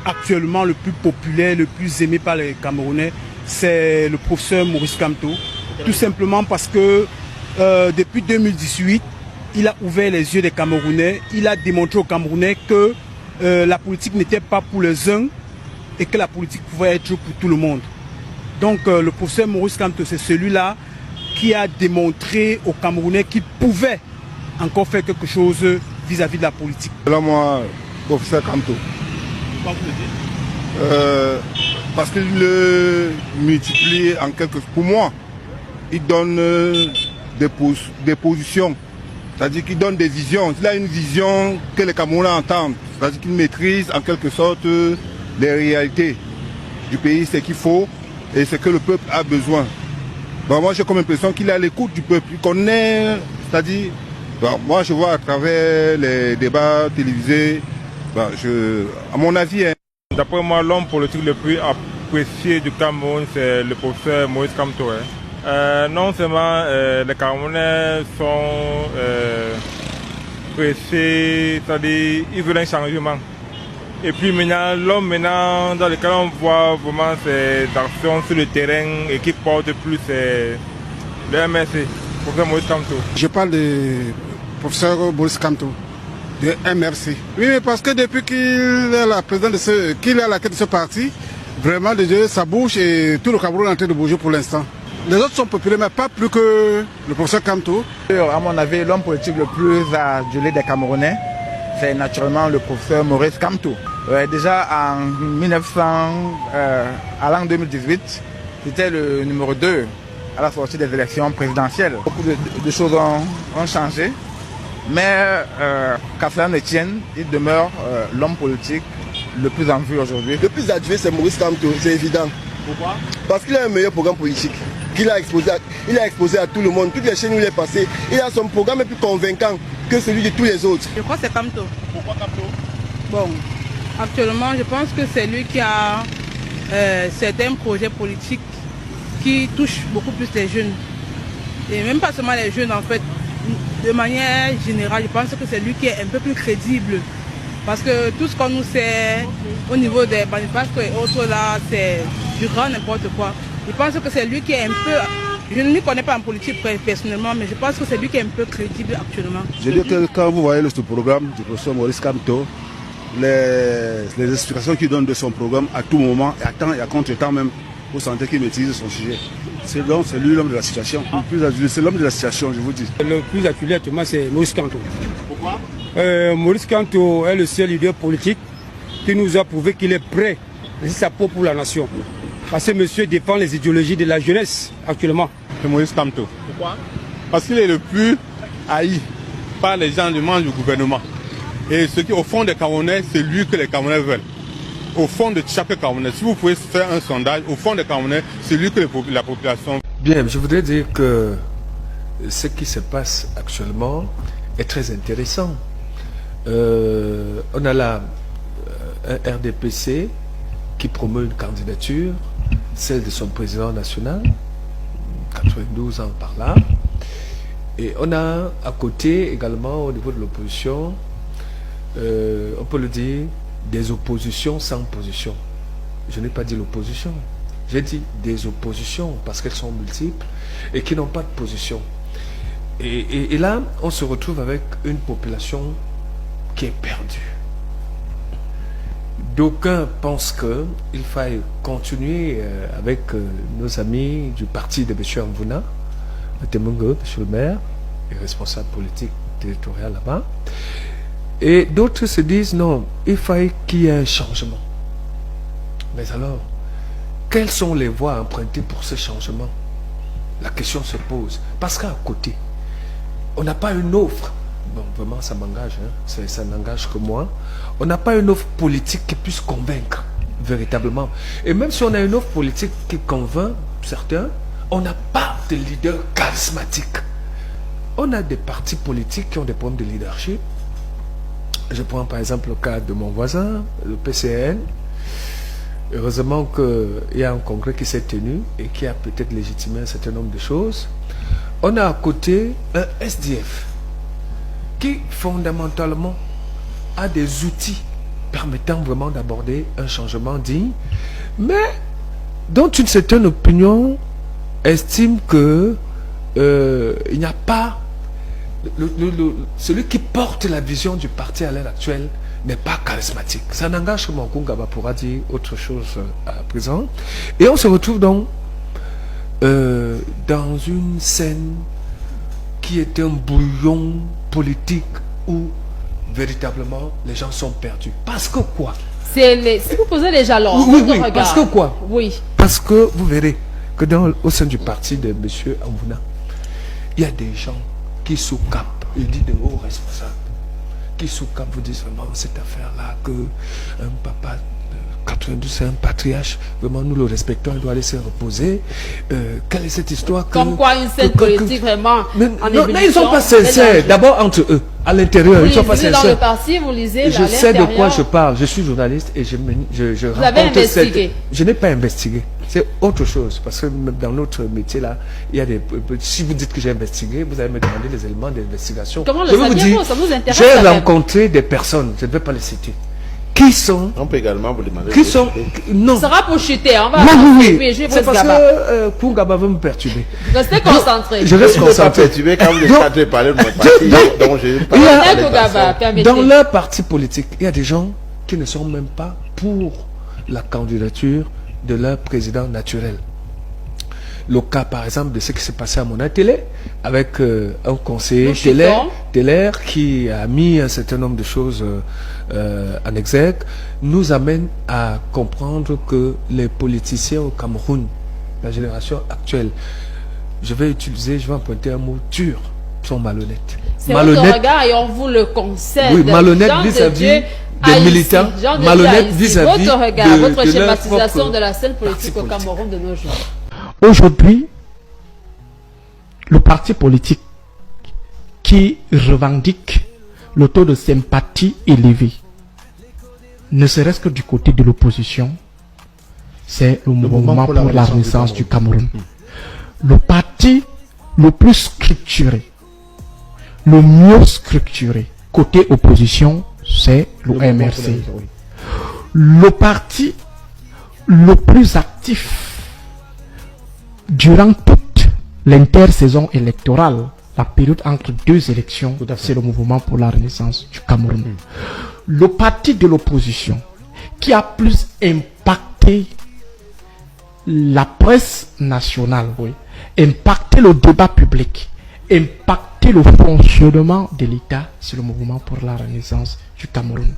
actuellement le plus populaire, le plus aimé par les Camerounais, c'est le professeur Maurice Kamto. Tout simplement parce que depuis 2018, il a ouvert les yeux des Camerounais. Il a démontré aux Camerounais que la politique n'était pas pour les uns et que la politique pouvait être pour tout le monde. Donc le professeur Maurice Kamto, c'est celui-là qui a démontré aux Camerounais qu'il pouvait encore faire quelque chose vis-à-vis de la politique. Là, moi, professeur Kamto. Pourquoi vous le dites? Parce qu'il le multiplie en quelque chose. Pour moi, il donne des positions. C'est-à-dire qu'il donne des visions. Il a une vision que les Camerounais entendent. C'est-à-dire qu'il maîtrise en quelque sorte les réalités du pays, ce qu'il faut et ce que le peuple a besoin. Bon, moi j'ai comme impression qu'il est à l'écoute du peuple. Il connaît, c'est-à-dire, bon, moi je vois à travers les débats télévisés, bon, à mon avis... Hein. D'après moi, l'homme politique le plus apprécié du Cameroun, c'est le professeur Maurice Kamto. Non seulement les Camerounais sont pressés, c'est-à-dire ils veulent un changement. Et puis maintenant, l'homme dans lequel on voit vraiment ses actions sur le terrain et qui porte plus le MRC, professeur Maurice Kamto. Je parle de professeur Maurice Kamto, de MRC. Oui, parce que depuis qu'il est à la tête de ce parti, vraiment ça bouge et tout le Cameroun est en train de bouger pour l'instant. Les autres sont populaires, mais pas plus que le professeur Kamto. À mon avis, l'homme politique le plus adulé des Camerounais, c'est naturellement le professeur Maurice Kamto. Déjà en 2018, c'était le numéro 2 à la sortie des élections présidentielles. Beaucoup de choses ont changé, mais qu'à cela ne tienne, il demeure l'homme politique le plus en vue aujourd'hui. Le plus adulé, c'est Maurice Kamto, c'est évident. Pourquoi? Parce qu'il a un meilleur programme politique. Il a exposé à tout le monde, toutes les chaînes où il est passé. Il a son programme plus convaincant que celui de tous les autres. Je crois que c'est Kamto. Pourquoi Kamto? Bon, actuellement, je pense que c'est lui qui a certains projets politiques qui touchent beaucoup plus les jeunes. Et même pas seulement les jeunes, en fait. De manière générale, je pense que c'est lui qui est un peu plus crédible. Parce que tout ce qu'on nous sait au niveau des manifestes et autres là, c'est du grand n'importe quoi. Je pense que c'est lui qui est un peu... Je ne lui connais pas en politique personnellement, mais je pense que c'est lui qui est un peu crédible actuellement. Je dis que quand vous voyez ce programme du professeur Maurice Kamto, les explications qu'il donne de son programme à tout moment, et à temps et à contre-temps même, vous sentez qu'il maîtrise son sujet. C'est lui l'homme de la situation. C'est l'homme de la situation, je vous dis. Le plus acculé actuellement, c'est Maurice Kamto. Pourquoi? Maurice Kamto est le seul leader politique qui nous a prouvé qu'il est prêt à laisser sa peau pour la nation. Parce que monsieur défend les idéologies de la jeunesse actuellement. C'est Maurice Kamto. Pourquoi? Parce qu'il est le plus haï par les gens du gouvernement. Et ce qui, au fond des Camerounais, c'est lui que les Camerounais veulent. Au fond de chaque Camerounais, si vous pouvez faire un sondage, au fond des Camerounais, c'est lui que la population... Bien, je voudrais dire que ce qui se passe actuellement est très intéressant. On a là un RDPC qui promeut une candidature, celle de son président national, 92 ans par là. Et on a à côté également au niveau de l'opposition, on peut le dire, des oppositions sans position. Je n'ai pas dit l'opposition, j'ai dit des oppositions parce qu'elles sont multiples et qui n'ont pas de position. Et là, on se retrouve avec une population qui est perdue. D'aucuns pensent qu'il faille continuer avec nos amis du parti de M. Mvouna, M. le maire, et responsable politique territorial là-bas. Et d'autres se disent non, il faille qu'il y ait un changement. Mais alors, quelles sont les voies empruntées pour ce changement? La question se pose. Parce qu'à côté, on n'a pas une offre. Bon, vraiment, ça m'engage, hein. Ça n'engage que moi. On n'a pas une offre politique qui puisse convaincre, véritablement. Et même si on a une offre politique qui convainc certains, on n'a pas de leader charismatique. On a des partis politiques qui ont des problèmes de leadership. Je prends par exemple le cas de mon voisin, le PCN. Heureusement qu'il y a un congrès qui s'est tenu et qui a peut-être légitimé un certain nombre de choses. On a à côté un SDF qui fondamentalement a des outils permettant vraiment d'aborder un changement digne, mais dont une certaine opinion estime que il n'y a pas celui qui porte la vision du parti à l'heure actuelle n'est pas charismatique. Ça n'engage que Mokungaba pourra dire autre chose à présent. Et on se retrouve donc dans une scène qui est un bouillon politique où véritablement les gens sont perdus. Parce que quoi? Si vous posez les jalons, oui, parce que quoi? Oui. Parce que vous verrez que au sein du parti de M. Amvouna, il y a des gens qui sous-capent, il dit de hauts responsables, qui sous-capent, vous disent vraiment cette affaire-là, que un papa 92, c'est un patriarche, vraiment nous le respectons, il doit aller se reposer. Quelle est cette histoire comme quoi une scène politique vraiment en non, ils ne sont pas sincères, d'abord entre eux, à l'intérieur, ils ne sont pas sincères. Dans le parti, vous lisez je sais de quoi je parle, je suis journaliste et je vous avez investigué? Je n'ai pas investigué, c'est autre chose, parce que dans notre métier là, il y a des... Si vous dites que j'ai investigué, vous allez me demander les éléments d'investigation. Comment le saviez-vous? Ça vous intéresse? J'ai rencontré des personnes, je ne vais pas les citer, qui sont... On peut également vous demander... Qui sont... Non. Ça sera pour chuter, on va... Oui. C'est parce que Koungaba veut me perturber. Restez concentré. Je reste concentré. Perturbé quand vous êtes en train de parler de mon parti, donc je parle. Dans leur parti politique, il y a des gens qui ne sont même pas pour la candidature de leur président naturel. Le cas, par exemple, de ce qui s'est passé à Mona Télé, avec un conseiller Teller qui a mis un certain nombre de choses en exergue, nous amène à comprendre que les politiciens au Cameroun, la génération actuelle, je vais emprunter un mot dur, sont malhonnêtes. C'est votre regard et on vous le concède. Oui, malhonnêtes vis-à-vis des militants, malhonnêtes vis-à-vis votre regard, votre schématisation de la scène politique au Cameroun de nos jours. Aujourd'hui, le parti politique qui revendique le taux de sympathie élevé, ne serait-ce que du côté de l'opposition, c'est le mouvement pour la renaissance du Cameroun. Le parti le plus structuré, le mieux structuré, côté opposition, c'est le MRC. Le parti le plus actif durant toute l'intersaison électorale, la période entre deux élections, c'est le mouvement pour la renaissance du Cameroun. Le parti de l'opposition qui a plus impacté la presse nationale, impacté le débat public, impacté le fonctionnement de l'État, c'est le mouvement pour la renaissance du Cameroun.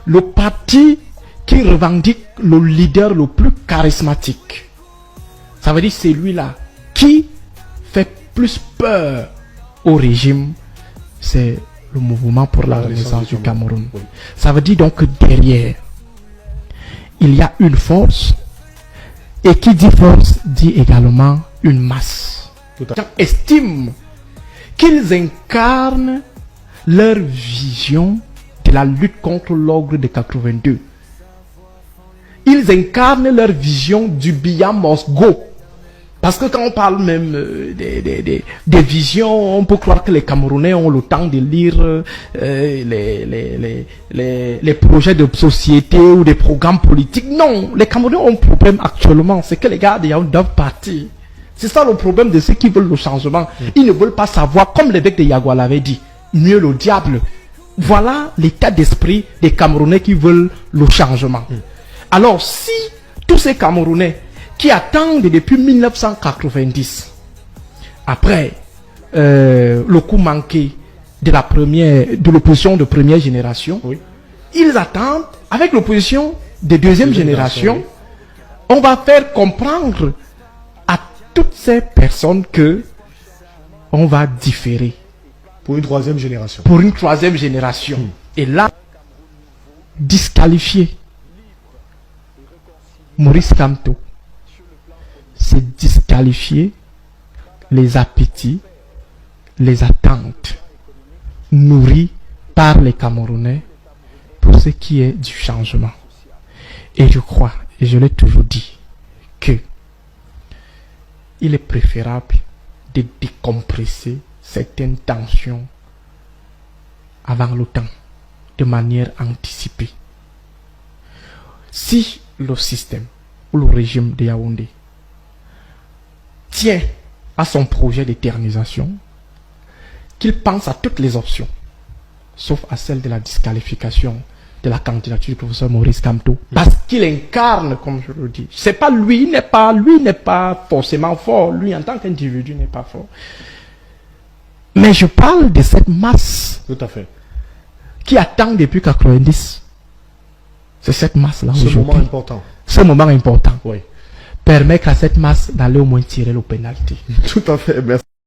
Le parti qui revendique le leader le plus charismatique, ça veut dire celui-là qui fait plus peur au régime, c'est le mouvement pour la renaissance du Cameroun. Ça veut dire donc que derrière, il y a une force, et qui dit force dit également une masse. Les gens estiment qu'ils incarnent leur vision de la lutte contre l'ogre de 82. Ils incarnent leur vision du Biya must go. Parce que quand on parle même des visions, on peut croire que les Camerounais ont le temps de lire les projets de société ou des programmes politiques. Non, les Camerounais ont un problème actuellement, c'est que les gars doivent partir. C'est ça le problème de ceux qui veulent le changement. Ils ne veulent pas savoir, comme l'évêque de Yagua l'avait dit, mieux le diable. Voilà l'état d'esprit des Camerounais qui veulent le changement. Alors si tous ces Camerounais qui attendent depuis 1990, après le coup manqué de l'opposition de première génération, ils attendent, avec l'opposition de deuxième génération, on va faire comprendre à toutes ces personnes que on va différer. Pour une troisième génération. Pour une troisième génération. Et là, disqualifier Maurice Kamto, c'est disqualifier les appétits, les attentes nourries par les Camerounais pour ce qui est du changement. Et je crois, et je l'ai toujours dit, que il est préférable de décompresser certaines tensions avant le temps, de manière anticipée. Si le système ou le régime de Yaoundé tient à son projet d'éternisation, qu'il pense à toutes les options, sauf à celle de la disqualification de la candidature du professeur Maurice Kamto, parce qu'il incarne, comme je le dis, c'est pas lui, n'est pas forcément fort, lui en tant qu'individu n'est pas fort. Mais je parle de cette masse, tout à fait, qui attend depuis 90. C'est cette masse-là aujourd'hui. Ce moment important. Ce moment important. Oui. Permettre à cette masse d'aller au moins tirer le pénalty. Tout à fait, merci.